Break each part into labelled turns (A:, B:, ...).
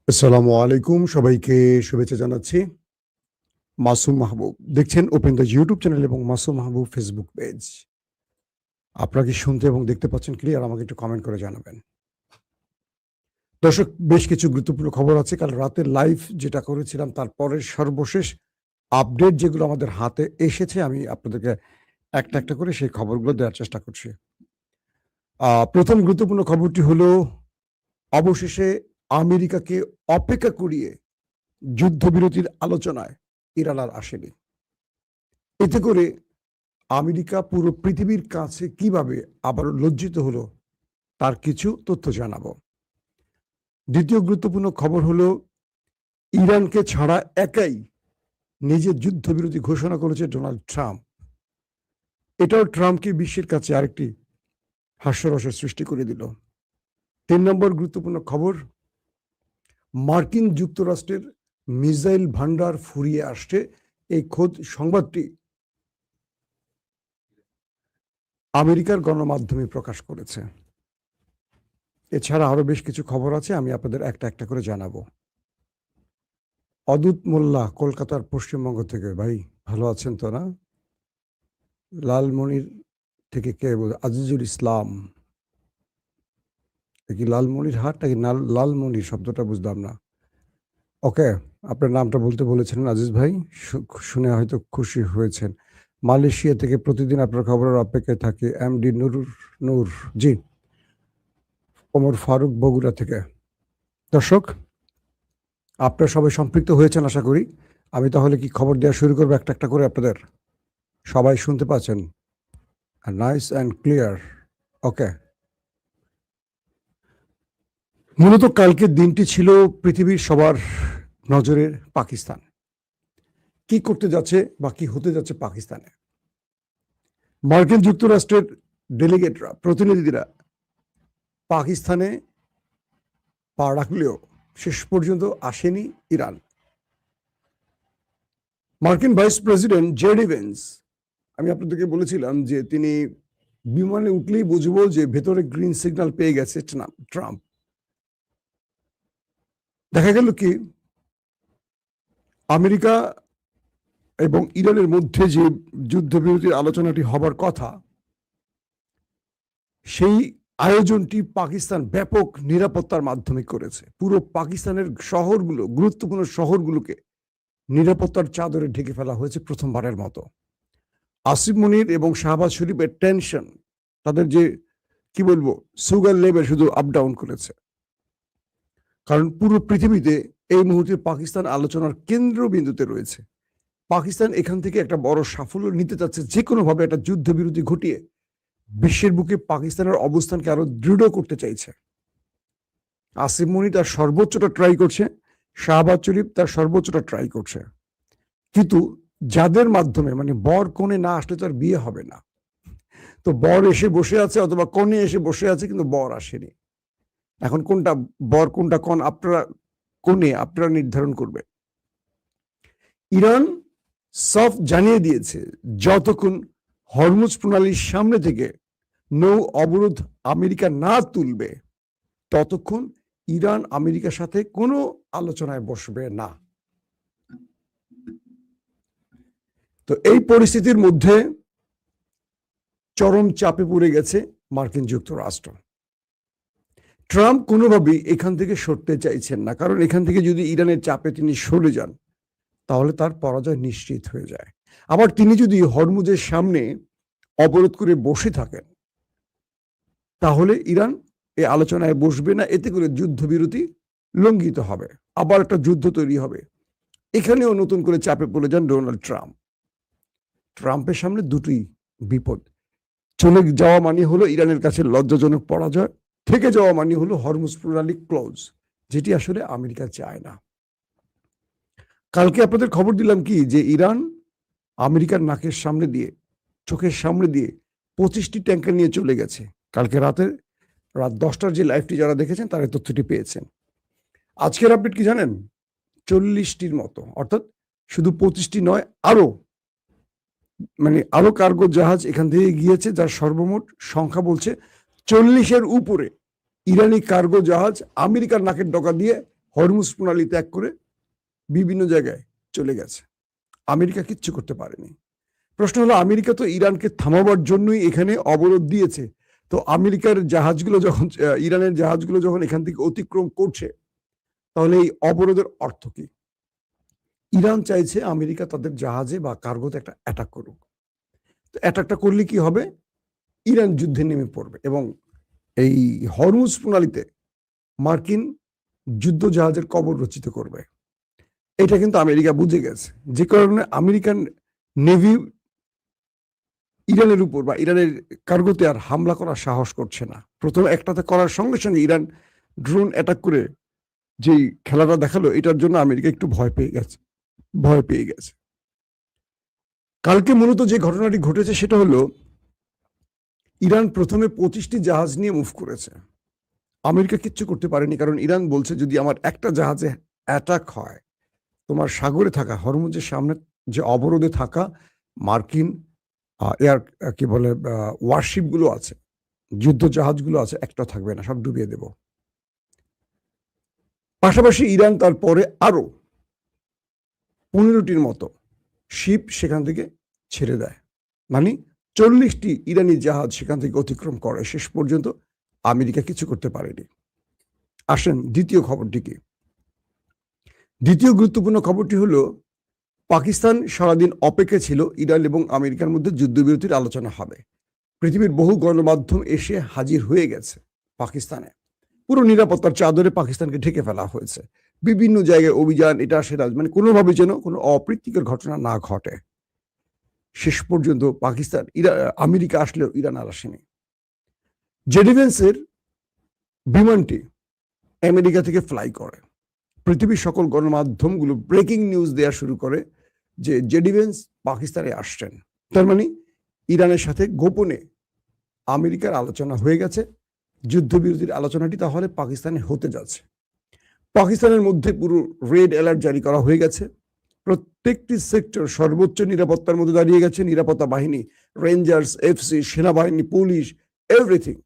A: আসসালামু আলাইকুম, সবাইকে শুভেচ্ছা জানাচ্ছি। মাসুম মাহবুব দেখছেন ওপেন দ্য ইউটিউব চ্যানেল এবং মাসুম মাহবুব ফেসবুক পেজ। আপনারা কি শুনতে এবং দেখতে পাচ্ছেন ক্লিয়ার? আমাকে একটু কমেন্ট করে জানাবেন। দর্শক, বেশ কিছু গুরুত্বপূর্ণ খবর আছে। কাল রাতে লাইভ যেটা করেছিলাম তারপরের সর্বশেষ আপডেট যেগুলো আমাদের হাতে এসেছে, আমি আপনাদেরকে একটা একটা করে সেই খবরগুলো দেওয়ার চেষ্টা করছি। প্রথম গুরুত্বপূর্ণ খবরটি হলো, অবশেষে আমেরিকাকে অপেক্ষা করিয়ে যুদ্ধবিরতির আলোচনায় ইরান আর আসেনি। এতে করে আমেরিকা পুরো পৃথিবীর কাছে কিভাবে আবারও লজ্জিত হলো তার কিছু তথ্য জানাবো। দ্বিতীয় গুরুত্বপূর্ণ খবর হলো, ইরানকে ছাড়া একাই নিজের যুদ্ধবিরতি ঘোষণা করেছে ডোনাল্ড ট্রাম্প। এটাও ট্রাম্পকে বিশ্বের কাছে আরেকটি হাস্যরসের সৃষ্টি করে দিল। 3 নম্বর গুরুত্বপূর্ণ খবর, মার্কিন যুক্তরাষ্ট্রের মিসাইল ভান্ডার ফুরিয়ে আসছে। এই খোদ সংবাদটি আমেরিকার গণমাধ্যমে প্রকাশ করেছে। এছাড়া আরো বেশ কিছু খবর আছে, আমি আপনাদের একটা একটা করে জানাবো। অদূত মোল্লা কলকাতার পশ্চিমবঙ্গ থেকে, ভাই ভালো আছেন তো না? লালমনির থেকে কে আজিজুল ইসলাম, কি লালমনির হাট নাকি লালমনির শব্দটা বুঝলাম না। ওকে, আপনার নামটা বলতে বলেছিলেন আজিজ ভাই, শুনে হয়তো খুশি হয়েছেন। মালয়েশিয়া থেকে প্রতিদিন আপনার খবরের অপেক্ষায় থাকে এমডি নূর জি। ওমর ফারুক বগুড়া থেকে। দর্শক, আপনারা সবাই সম্পৃক্ত হয়েছেন আশা করি। আমি তাহলে কি খবর দেওয়া শুরু করবো একটা একটা করে আপনাদের? সবাই শুনতে পাচ্ছেন? Nice and clear. ওকে। মূলত কালকের দিনটি ছিল পৃথিবীর সবার নজরের পাকিস্তান। কি করতে যাচ্ছে বা কি হতে যাচ্ছে পাকিস্তানে? মার্কিন যুক্তরাষ্ট্রের ডেলিগেটরা, প্রতিনিধিরা পাকিস্তানে পা রাখলেও শেষ পর্যন্ত আসেনি ইরান। মার্কিন ভাইস প্রেসিডেন্ট জেডি ভেন্স, আমি আপনাদেরকে বলেছিলাম যে তিনি বিমানে উঠলেই বুঝবো যে ভেতরে গ্রিন সিগন্যাল পেয়ে গেছে ট্রাম্প। দেখা গেল কি, আমেরিকা এবং ইরানের মধ্যে যে যুদ্ধবিরতির আলোচনাটি হবার কথা, সেই আয়োজনটি পাকিস্তান ব্যাপক নিরাপত্তার মাধ্যমে করেছে। পুরো পাকিস্তানের শহরগুলো, গুরুত্বপূর্ণ শহরগুলোকে নিরাপত্তার চাদরে ঢেকে ফেলা হয়েছে প্রথমবারের মতো। আসিফ মনির এবং শাহবাজ শরীফের টেনশন, তাদের যে কি বলবো সুগার লেভেল শুধু আপ ডাউন করেছে। কারণ পুরো পৃথিবীতে এই মুহূর্তে পাকিস্তান আলোচনার কেন্দ্রবিন্দুতে রয়েছে। পাকিস্তান এখান থেকে একটা বড় সাফল্য নিতে চাচ্ছে, যে কোনোভাবে একটা যুদ্ধবিরতি ঘটিয়ে বিশ্বের বুকে পাকিস্তানের অবস্থানকে আরো দৃঢ় করতে চাইছে। আসিফ মনি তার সর্বোচ্চটা ট্রাই করছে, শাহবাজ শরীফ তার সর্বোচ্চটা ট্রাই করছে, কিন্তু যাদের মাধ্যমে মানে বর কনে না আসলে তার বিয়ে হবে না। তো বর এসে বসে আছে অথবা কনে এসে বসে আছে, কিন্তু বর আসেনি। এখন কোনটা বর কোনটা কন আপনারা নির্ধারণ করবে। ইরান সফট জানিয়ে দিয়েছে, যতক্ষণ হরমুজ প্রণালীর সামনে থেকে নৌ অবরোধ আমেরিকা না তুলবে, ততক্ষণ ইরান আমেরিকার সাথে কোনো আলোচনায় বসবে না। তো এই পরিস্থিতির মধ্যে চরম চাপে পড়ে গেছে মার্কিন যুক্তরাষ্ট্র। ট্রাম্প কোনোভাবেই এখান থেকে সরতে চাইছেন না, কারণ এখান থেকে যদি ইরানের চাপে তিনি সরে যান, তাহলে তার পরাজয় নিশ্চিত হয়ে যায়। আবার তিনি যদি হরমুজের সামনে অবরোধ করে বসে থাকেন, তাহলে ইরান এই আলোচনায় বসবে না। এতে করে যুদ্ধবিরতি লঙ্ঘিত হবে, আবার একটা যুদ্ধ তৈরি হবে। এখানেও নতুন করে চাপে পড়ে যান ডোনাল্ড ট্রাম্প। ট্রাম্পের সামনে দুটি বিপদ। চলে যাওয়া মানে হলো ইরানের কাছে লজ্জাজনক পরাজয়, থেকে যাওয়া মানে হলো হরমুজ প্রণালী ক্লোজ, যেটি আসলে আমেরিকা চায় না। কালকে আপনাদের খবর দিলাম কি, যে ইরান আমেরিকার নাকের সামনে দিয়ে, চোখের সামনে দিয়ে 25টি ট্যাঙ্কার নিয়ে চলে গেছে। কালকে রাত 10টার যে লাইভটি যারা দেখেছেন তারা তথ্যটি পেয়েছেন। আজকের আপডেট কি জানেন? 40টির মতো, অর্থাৎ শুধু 25টি নয়, আরো কার্গো জাহাজ এখান থেকে গিয়েছে, যার সর্বমোট সংখ্যা বলছে 40-এর উপরে ইরানি কার্গো জাহাজ আমেরিকার নাকের ডগা দিয়ে হরমুজ প্রণালী ত্যাগ করে বিভিন্ন জায়গায় চলে গেছে। আমেরিকা কিচ্ছু করতে পারেনি। প্রশ্ন হলো, আমেরিকা তো ইরানকে থামাবার জন্যই এখানে অবরোধ দিয়েছে। তো আমেরিকার জাহাজগুলো যখন ইরানের জাহাজগুলো যখন এখান থেকে অতিক্রম করছে, তাহলে এই অবরোধের অর্থ কি? ইরান চাইছে আমেরিকা তাদের জাহাজে বা কার্গোতে একটা অ্যাটাক করুক। তো অ্যাটাকটা করলে কি হবে? ইরান যুদ্ধে নেমে পড়বে এবং এই হরমুজ প্রণালীতে মার্কিন যুদ্ধ জাহাজের কবর রচিত করবে। এটা কিন্তু আমেরিকা বুঝে গেছে, যে কারণে আমেরিকান নেভি ইরানের উপর বা ইরানের কার্গোতে আর হামলা করার সাহস করছে না। প্রথম একটাতে করার সঙ্গে সঙ্গে ইরান ড্রোন অ্যাটাক করে যেই খেলাটা দেখালো, এটার জন্য আমেরিকা একটু ভয় পেয়ে গেছে। কালকে মূলত যে ঘটনাটি ঘটেছে সেটা হলো, ইরান প্রথমে 25টি জাহাজ নিয়ে মুভ করেছে। আমেরিকা কিচ্ছু করতে পারেনি, কারণ ইরান বলছে যদি আমার একটা জাহাজে অ্যাটাক হয়, তোমার সাগরে থাকা হরমুজের সামনে যে অবরোধে থাকা মার্কিন এয়ার কি বলে ওয়ারশিপ গুলো আছে, যুদ্ধ জাহাজগুলো আছে, একটা থাকবে না, সব ডুবিয়ে দেব। পাশাপাশি ইরান তারপরে আরো 15টির মতো শিপ সেখান থেকে ছেড়ে দেয়, মানে 40টি ইরানি জাহাজ সেখান থেকে অতিক্রম করে। শেষ পর্যন্ত আমেরিকা কিছু করতে পারেনি। আসেন দ্বিতীয় খবরটি কি? দ্বিতীয় গুরুত্বপূর্ণ খবরটি হলো, পাকিস্তান সারাদিন অপেক্ষা ছিল ইরান এবং আমেরিকার মধ্যে যুদ্ধবিরতির আলোচনা হবে। পৃথিবীর বহু গণমাধ্যম এসে হাজির হয়ে গেছে পাকিস্তানে। পুরো নিরাপত্তার চাদরে পাকিস্তানকে ঢেকে ফেলা হয়েছে। বিভিন্ন জায়গায় অভিযান, এটা সেটা, মানে কোনোভাবে যেন কোনো অপ্রীতিকর ঘটনা না ঘটে। শেষ পর্যন্ত আমেরিকা আসলেও ইরান আর আসেনি। জেডি ভেন্সের বিমানটি আমেরিকা থেকে ফ্লাই করে। পৃথিবীর সকল গণমাধ্যমগুলো ব্রেকিং নিউজ দেওয়া শুরু করে যে জেডি ভেন্স পাকিস্তানে আসছেন। তার মানে ইরানের সাথে গোপনে আমেরিকার আলোচনা হয়ে গেছে। যুদ্ধবিরতির আলোচনাটি তাহলে পাকিস্তানে হতে যাচ্ছে। পাকিস্তানের মধ্যে পুরো রেড অ্যালার্ট জারি করা হয়ে গেছে। প্রত্যেকটি সেক্টর সর্বোচ্চ নিরাপত্তার মধ্যে দাঁড়িয়ে গেছে। নিরাপত্তা বাহিনী, রেঞ্জার্স, এফসি, সেনাবাহিনী, পুলিশ, এভরিথিং,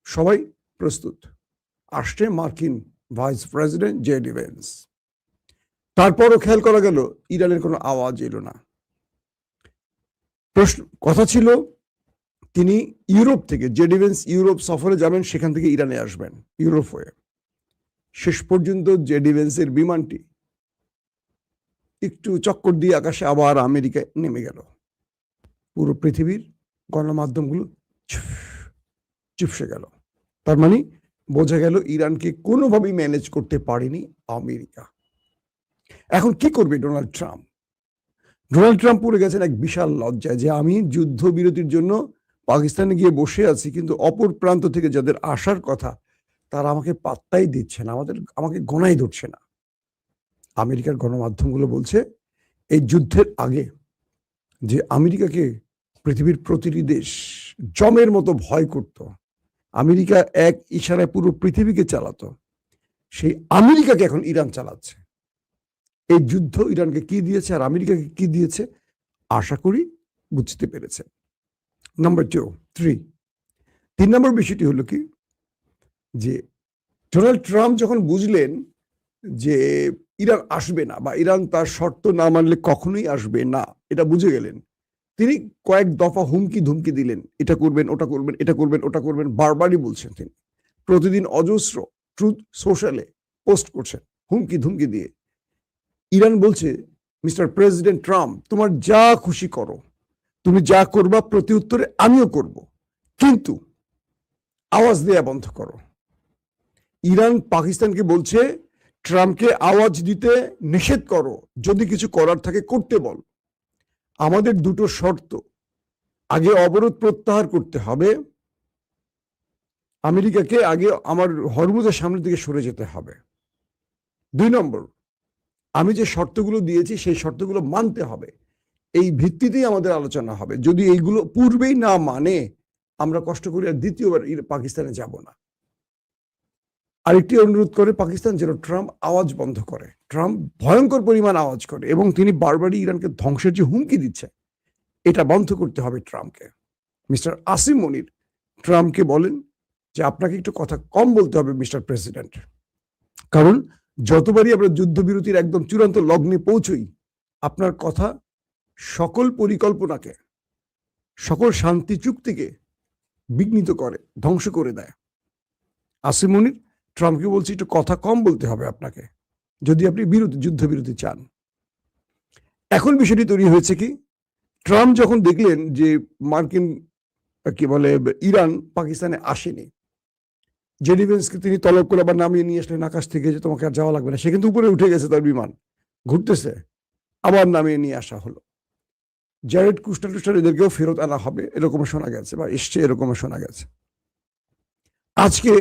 A: সবাই প্রস্তুত। আসছে মার্কিন ভাইস প্রেসিডেন্ট জেডি ভেন্স। তারপরও খেয়াল করা গেল ইরানের কোনো আওয়াজ এলো না। কথা ছিল তিনি ইউরোপ থেকে, জেডি ভেন্স ইউরোপ সফরে যাবেন, সেখান থেকে ইরানে আসবেন ইউরোপ হয়ে। শেষ পর্যন্ত জেডি ভেন্সের বিমানটি একটু চক্কর দিয়ে আকাশে আবার আমেরিকায় নেমে গেল। পুরো পৃথিবীর গণমাধ্যমগুলো চুপসে গেল। তার মানে বোঝা গেল ইরানকে কোনোভাবেই ম্যানেজ করতে পারেনি আমেরিকা। এখন কি করবে ডোনাল্ড ট্রাম্প? ডোনাল্ড ট্রাম্প পড়ে গেছেন এক বিশাল লজ্জায়, যে আমি যুদ্ধবিরতির জন্য পাকিস্তানে গিয়ে বসে আছি, কিন্তু অপর প্রান্ত থেকে যাদের আসার কথা তারা আমাকে পাত্তাই দিচ্ছে না, আমাকে গোনাই ধরছে না। আমেরিকার গণমাধ্যমগুলো বলছে এই যুদ্ধের আগে যে আমেরিকাকে পৃথিবীর প্রতিটি দেশ জমের মতো ভয় করত, আমেরিকা এক ইশারায় পুরো পৃথিবীকে চালাতো, সেই আমেরিকাকে এখন ইরান চালাচ্ছে। এই যুদ্ধ ইরানকে কি দিয়েছে আর আমেরিকাকে কি দিয়েছে আশা করি বুঝতে পেরেছে। নাম্বার 3 নম্বর বিষয়টি হলো কি, যে ডোনাল্ড ট্রাম্প যখন বুঝলেন যে ইরান আসবে না বা ইরান তার শর্ত না মানলে কখনোই আসবে না, এটা বুঝে গেলেন, তিনি কয়েক দফা হুমকি ধুমকি দিলেন, এটা করবেন, ওটা করবেন, এটা করবেন, ওটা করবেন, বারবারই বলছেন। তিনি প্রতিদিন অজস্র ট্রুথ সোশ্যালে পোস্ট করছেন হুমকি ধুমকি দিয়ে। ইরান বলছে, মিস্টার প্রেসিডেন্ট ট্রাম্প, তোমার যা খুশি করো, তুমি যা করবা প্রতি উত্তরে আমিও করব, কিন্তু আওয়াজ দেয়া বন্ধ করো। ইরান পাকিস্তানকে বলছে, ট্রাম্পকে আওয়াজ দিতে নিষেধ করো, যদি কিছু করার থাকে করতে বল। আমাদের দুটো শর্ত, আগে অবরোধ প্রত্যাহার করতে হবে, আমেরিকাকে আগে আমার হরমুজের সামনের দিকে সরে যেতে হবে। 2 নম্বর, আমি যে শর্তগুলো দিয়েছি সেই শর্তগুলো মানতে হবে। এই ভিত্তিতেই আমাদের আলোচনা হবে। যদি এইগুলো পূর্বেই না মানে, আমরা কষ্ট করে আর দ্বিতীয়বার পাকিস্তানে যাব না। আরেকটি অনুরোধ করে পাকিস্তান, যেন ট্রাম্প আওয়াজ বন্ধ করে। ট্রাম্প ভয়ঙ্কর পরিমাণ আওয়াজ করে এবং তিনি বারবারই ইরানকে ধ্বংসের যে হুমকি দিচ্ছে, এটা বন্ধ করতে হবে ট্রাম্পকে। মিস্টার আসিম মনির ট্রাম্পকে বলেন যে আপনাকে একটু কথা কম বলতে হবে মিস্টার প্রেসিডেন্ট, কারণ যতবারই আমরা যুদ্ধবিরতির একদম চূড়ান্ত লগ্নে পৌঁছই, আপনার কথা সকল পরিকল্পনাকে, সকল শান্তি চুক্তিকে বিঘ্নিত করে, ধ্বংস করে দেয়। আসিম মুনির ট্রাম্পকে বলছে একটু কথা কম বলতে হবে আপনাকে যদি আপনি যুদ্ধবিরতি চান। এখন বিষয়টি তৈরি হয়েছে কি, ট্রাম্প যখন দেখলেন যে মার্কিন কি বলে ইরান পাকিস্তানে আসেনি, জেডি ভেন্সকে তিনি তলব করে আবার নামিয়ে নিয়ে আসলেন আকাশ থেকে যে তোমাকে আর যাওয়া লাগবে না। সে কিন্তু উপরে উঠে গেছে, তার বিমান ঘুরতেছে, আবার নামিয়ে নিয়ে আসা হলো। জ্যারেড কুস্টার টুস্টার এদেরকেও ফেরত আনা হবে এরকম শোনা গেছে, বা এসছে এরকম শোনা গেছে। আজকে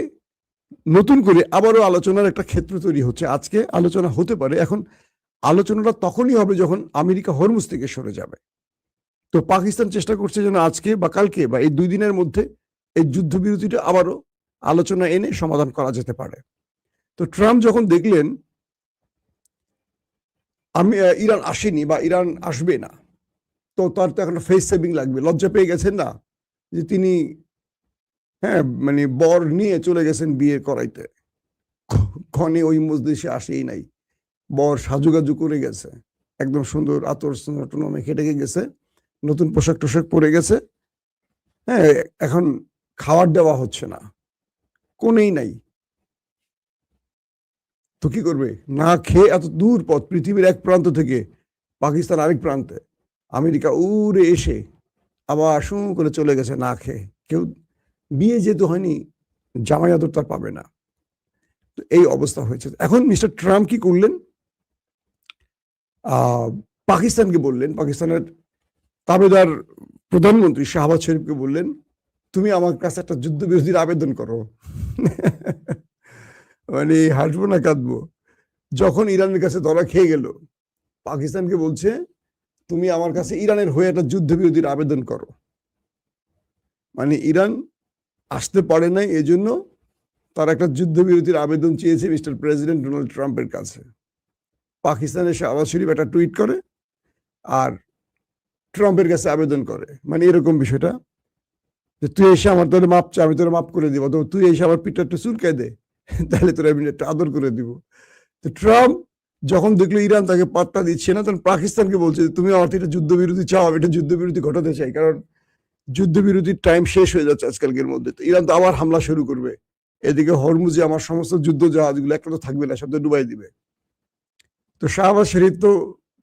A: নতুন করে আবারও আলোচনার একটা ক্ষেত্র তৈরি হচ্ছে। আজকে আলোচনা হতে পারে, এখন আলোচনাটা তখনই হবে যখন আমেরিকা হরমুজ থেকে সরে যাবে। তো পাকিস্তান চেষ্টা করছে যেন আজকে বা কালকে বা এই 2 দিনের মধ্যে এই যুদ্ধবিরতিটা আবারও আলোচনা এনে সমাধান করা যেতে পারে। তো ট্রাম্প যখন দেখলেন ইরান আসেনি বা ইরান আসবে না, তো তার তো এখন ফেস সেভিং লাগবে। লজ্জা পেয়ে গেছেন না যে তিনি মানে বর নিয়ে চলে গেছেন বিয়ে করাইতে, ক্ষণে ওই মজলিসে আসেই নাই। বর সাজুগাজু করে গেছে, একদম সুন্দর আতর মেখে টেকে গেছে, নতুন পোশাক টোশাক পরে গেছে। এখন খাবার দেওয়া হচ্ছে না, কোনেই নাই। তো কি করবে, না খেয়ে এত দূর পথ, পৃথিবীর এক প্রান্ত থেকে পাকিস্তান আরেক প্রান্তে, আমেরিকা উড়ে এসে আবার শু করে চলে গেছে না খেয়ে। কেউ বিয়ে যেহেতু হয়নি, জামাই আদর তার পাবে না। তো এই অবস্থা হয়েছে। এখন মিস্টার ট্রাম্প কি করলেন, পাকিস্তানকে বললেন, পাকিস্তানের তাবেদার প্রধানমন্ত্রী শাহবাজ শরীফকে বললেন, তুমি আমার কাছে একটা যুদ্ধবিরতির আবেদন করো। মানে হাসবো না কাঁদবো, যখন ইরানের কাছে ধরা খেয়ে গেল, পাকিস্তানকে বলছে তুমি আমার কাছে ইরানের হয়ে একটা যুদ্ধবিরতির আবেদন করো। মানে ইরান আসতে পারে নাই, এজন্য তার একটা যুদ্ধবিরতির আবেদন চেয়েছে মিস্টার প্রেসিডেন্ট ডোনাল্ড ট্রাম্পের কাছে। পাকিস্তানের শাহবাজ শরীফ একটা টুইট করে আর ট্রাম্পের কাছে আবেদন করে, মানে এরকম বিষয়টা যে তুই এসে আমার তোর মাপ চা, আমি তোর মাপ করে দিব, তো তুই এসে আমার পিঠটা একটু চুলকাই দে, তাহলে তোর আমি একটু আদর করে দিব। তো ট্রাম্প যখন দেখলো ইরান তাকে পাত্তা দিচ্ছে না, তখন পাকিস্তানকে বলছে তুমি আমার থেকে যুদ্ধবিরতি চাও, আমি এটা যুদ্ধবিরতি ঘটাতে চাই, কারণ যুদ্ধবিরতির টাইম শেষ হয়ে যাচ্ছে আজকালকের মধ্যে। তো ইরান তো আবার হামলা শুরু করবে, এদিকে হরমুজে আমার সমস্ত যুদ্ধ জাহাজগুলো একটা তো থাকবে না, সব তো ডুবাই দিবে। তো শাহবাজ শরীফ তো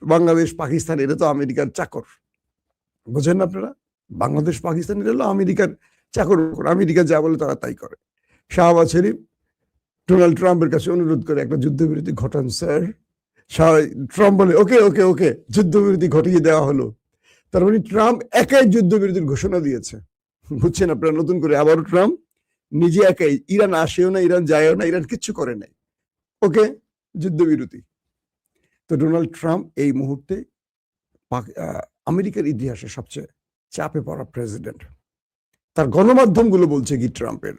A: বাংলাদেশ পাকিস্তান এটা তো আমেরিকার চাকর, বোঝেন না আপনারা? বাংলাদেশ পাকিস্তান এটা হলো আমেরিকার চাকর, আমেরিকা যা বলে তারা তাই করে। শাহবাজ শরীফ ডোনাল্ড ট্রাম্পের কাছে অনুরোধ করে একটা যুদ্ধবিরতি ঘটান স্যার। ট্রাম্প বলে ওকে ওকে ওকে, যুদ্ধবিরতি ঘটিয়ে দেওয়া হলো। তার মানে ট্রাম্প একাই যুদ্ধবিরতির ঘোষণা দিয়েছে, বুঝছেন আপনারা? নতুন করে আবারও ট্রাম্প নিজে একাই, ইরান আসেও না, ইরান যায়ও না, ইরান কিচ্ছু করে নাই, ওকে যুদ্ধবিরতি। তো ডোনাল্ড ট্রাম্প এই মুহূর্তে আমেরিকার ইতিহাসে সবচেয়ে চাপে পড়া প্রেসিডেন্ট। তার গণমাধ্যমগুলো বলছে কি ট্রাম্পের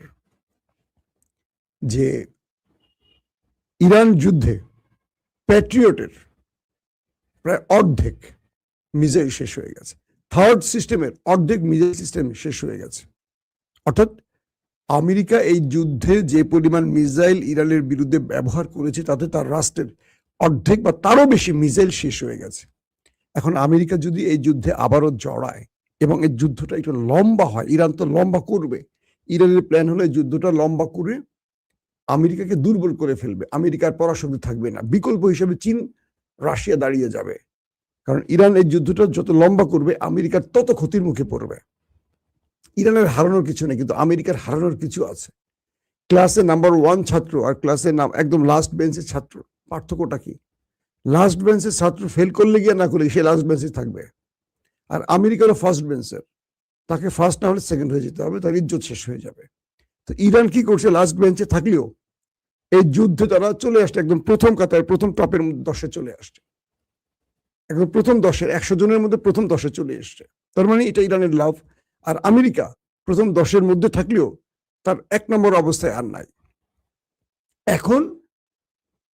A: যে ইরান যুদ্ধে প্যাট্রিয়টের প্রায় অর্ধেক মিসাইল শেষ হয়ে গেছে, থার্ড সিস্টেমের অর্ধেক মিসাইল সিস্টেম শেষ হয়ে গেছে। অর্থাৎ আমেরিকা এই যুদ্ধে যে পরিমাণ মিসাইল ইরানের বিরুদ্ধে ব্যবহার করেছে তাতে তার রাষ্ট্রের অর্ধেক বা তারও বেশি মিসাইল শেষ হয়ে গেছে। এখন আমেরিকা যদি এই যুদ্ধে আবারও জড়ায় এবং এই যুদ্ধটা একটু লম্বা হয়, ইরান তো লম্বা করবে, ইরানের প্ল্যান হলো যুদ্ধটা লম্বা করে আমেরিকাকে দুর্বল করে ফেলবে, আমেরিকার পরাশক্তি থাকবে না, বিকল্প হিসেবে চীন রাশিয়া দাঁড়িয়ে যাবে। কারণ ইরান এই যুদ্ধটা যত লম্বা করবে আমেরিকার তত ক্ষতির মুখে পড়বে। ইরানের হারানোর কিছু নেই, কিন্তু আমেরিকার হারানোর কিছু আছে। ক্লাসে নাম্বার 1 ছাত্র আর ক্লাসে একদম লাস্ট বেঞ্চের ছাত্র, পার্থক্যটা কি? লাস্ট বেঞ্চের ছাত্র ফেল করলে গিয়ে না করলে সে লাস্ট বেঞ্চে থাকবে, আর আমেরিকারও ফার্স্ট বেঞ্চের, তাকে ফার্স্ট না হলে সেকেন্ড হয়ে যেতে হবে, তার ইজ্জত শেষ হয়ে যাবে। তো ইরান কি করছে, লাস্ট বেঞ্চে থাকলেও এই যুদ্ধে তারা চলে আসছে একদম প্রথম কাতারে, প্রথম টপের 10-এ চলে আসছে, একদম প্রথম 10-এর 100 জনের মধ্যে প্রথম 10-এ চলে এসছে। তার মানে এটা ইরানের লাভ। আর আমেরিকা প্রথম 10-এর মধ্যে থাকলেও তার 1 নম্বর অবস্থায় আর নাই। এখন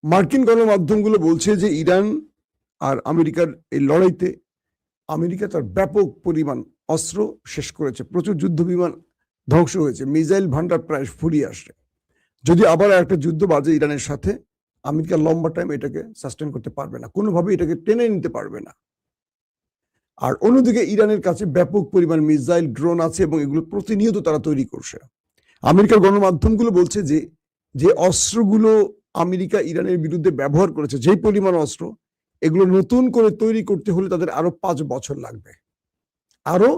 A: মার্কিন গণমাধ্যমগুলো বলছে যে ইরান আর আমেরিকার এই লড়াইতে আমেরিকা তার ব্যাপক পরিমাণ অস্ত্র শেষ করেছে, প্রচুর যুদ্ধ বিমান ধ্বংস হয়েছে, মিসাইল ভান্ডার প্রায় ফুরিয়ে আসছে। যদি আবার একটা যুদ্ধ বাজে ইরানের সাথে, আমেরিকা লম্বা টাইম এটাকে সাস্টেন করতে পারবে না, কোনোভাবে এটাকে টেনে নিতে পারবে না। আর অন্যদিকে ইরানের কাছে ব্যাপক পরিমাণ মিসাইল, ড্রোন আছে এবং এগুলো প্রতিনিয়ত তারা তৈরি করছে। আমেরিকার গণমাধ্যমগুলো বলছে যে যে অস্ত্রগুলো আমেরিকা ইরানের বিরুদ্ধে ব্যবহার করেছে, যেই পরিমাণ অস্ত্র, এগুলো নতুন করে তৈরি করতে হলে তাদের আরো 5 বছর লাগবে। আরো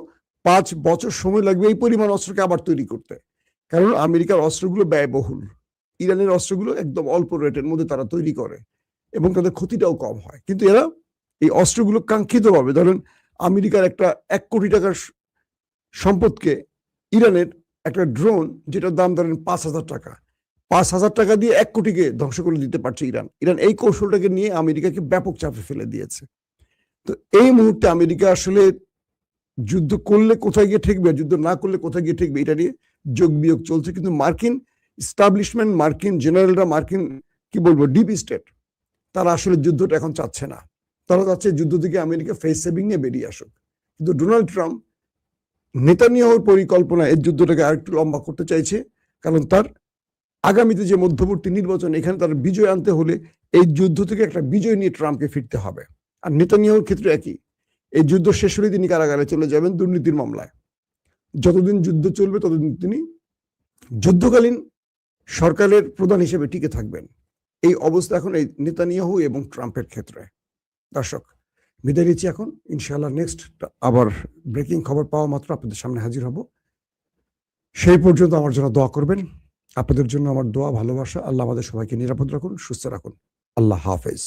A: 5 বছর সময় লাগবে এই পরিমাণ অস্ত্রকে আবার তৈরি করতে, কারণ আমেরিকার অস্ত্রগুলো ব্যয়বহুল। ইরানের অস্ত্রগুলো একদম অল্প রেটের মধ্যে তারা তৈরি করে এবং তাদের ক্ষতিটাও কম হয়। কিন্তু এরা এই অস্ত্রগুলো কাঙ্ক্ষিতভাবে, ধরেন আমেরিকার একটা 1 কোটি টাকার সম্পদকে ইরানের একটা ড্রোন যেটার দাম ধরেন 5,000 টাকা, 5,000 টাকা দিয়ে 1 কোটিকে ধ্বংস করে দিতে পারছে ইরান। ইরান এই কৌশলটাকে নিয়ে আমেরিকাকে ব্যাপক চাপে ফেলে দিয়েছে। তো এই মুহূর্তে আমেরিকা আসলে যুদ্ধ করলে কোথায় গিয়ে ঠেকবে, যুদ্ধ না করলে কোথায় গিয়ে ঠেকবে, এটা নিয়ে যোগ বিয়োগ চলছে। কিন্তু মার্কিন এস্টাবলিশমেন্ট, মার্কিন জেনারেলরা, মার্কিন কি বলবো ডিপ স্টেট, তারা আসলে যুদ্ধটা এখন চাচ্ছে না। তারা চাচ্ছে যুদ্ধ থেকে আমেরিকা ফেস সেভিং নিয়ে বেরিয়ে আসুক। কিন্তু ডোনাল্ড ট্রাম্প নেতানিয়াহুর পরিকল্পনা এই যুদ্ধটাকে আরেকটু লম্বা করতে চাইছে, কারণ তার আগামীতে যে মধ্যবর্তী নির্বাচন, এখানে তার বিজয় আনতে হলে এই যুদ্ধ থেকে একটা বিজয় নিয়ে ট্রাম্পকে ফিরতে হবে। আর নেতানিয়াহুর ক্ষেত্রে একই, এই যুদ্ধ শেষ হলে তিনি কারাগারে চলে যাবেন দুর্নীতির মামলায়। যতদিন যুদ্ধ চলবে ততদিন তিনি যুদ্ধকালীন সরকারের প্রধান হিসেবে টিকে থাকবেন। এই অবস্থা এখন এই নেতানিয়াহু এবং ট্রাম্পের ক্ষেত্রে। দর্শক, বিদায় নিচ্ছি এখন। ইনশাআল্লাহ নেক্সট আবার ব্রেকিং খবর পাওয়া মাত্র আপনাদের সামনে হাজির হব। সেই পর্যন্ত আমার জন্য দোয়া করবেন। আপনাদের জন্য আমার দোয়া, ভালোবাসা। আল্লাহ আমাদের সবাইকে নিরাপদ রাখুন, সুস্থ রাখুন। আল্লাহ হাফেজ।